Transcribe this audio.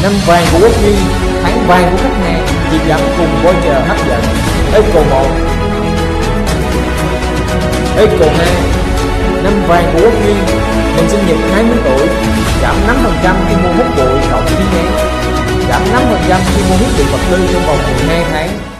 Năm vàng của Quốc Duy, tháng vàng của khách hàng, dịp giảm cùng voucher hấp dẫn. Eco 1, Eco 2, năm vàng của Quốc Duy, mừng sinh nhật 20 tuổi, giảm 5% khi mua hút bụi cộng khí nén, giảm 5% khi mua thiết bị vật tư trong vòng 12 tháng.